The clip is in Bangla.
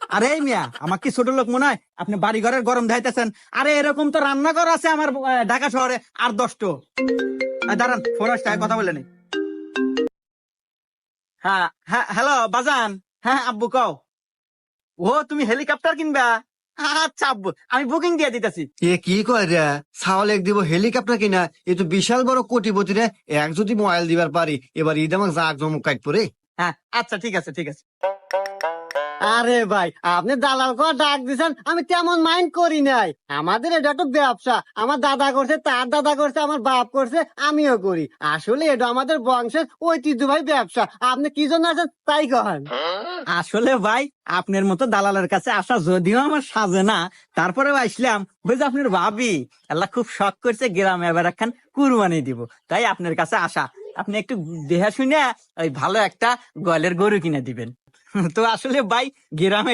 আরে মিয়া, আমার কি ছোট লোক মনে হয়? আপনি বাড়ি ঘরের গরম ধাইতেছেন। আরে এরকম তো রান্নাঘর আছে আমার ঢাকা শহরে আর 10টো। দাঁড়ান, ফোন আসছে, কথা বলে নি। হ্যাঁ হ্যাঁ, হ্যালো বাজান। হ্যাঁ আব্বু কও। ও তুমি হেলিকপ্টার কিনবা? আচ্ছা আব্বু, আমি বুকিং দিয়ে দিতেছি। এ কি কয় রে, ছাওয়াল এক দিব হেলিকপ্টার কিনা? এ তো বিশাল বড় কোটিপতি রে। এক যদি মোবাইল দিবার পারি, এবার ঈদ আমাকে জাক জমক কাট পরে। হ্যাঁ আচ্ছা, ঠিক আছে ঠিক আছে। আরে ভাই, আপনি দালাল করে ডাক দিছেন, আমি তেমন মাইন্ড করি নাই। আমাদের এটা তো ব্যবসা, আমার দাদা করছে, তার দাদা করছে, আমার বাপ করছে, আমিও করি। আসলে এটা আমাদের বংশের ঐতিহ্যবাহী ব্যবসা। আপনি কি জন্য আছেন তাই কহেন। আসলে ভাই, আপনার মতো দালালের কাছে আসা যদিও আমার সাজে না, তারপরেও আসলাম। বুঝলি আপনার ভাবি আল্লাহ খুব শখ করছে গ্রামে এবার একখান কুরবানি দিব, তাই আপনার কাছে আসা। আপনি একটু দেহা শুনে ওই ভালো একটা গলের গরু কিনে দিবেন। তো আসলে ভাই, গ্রামে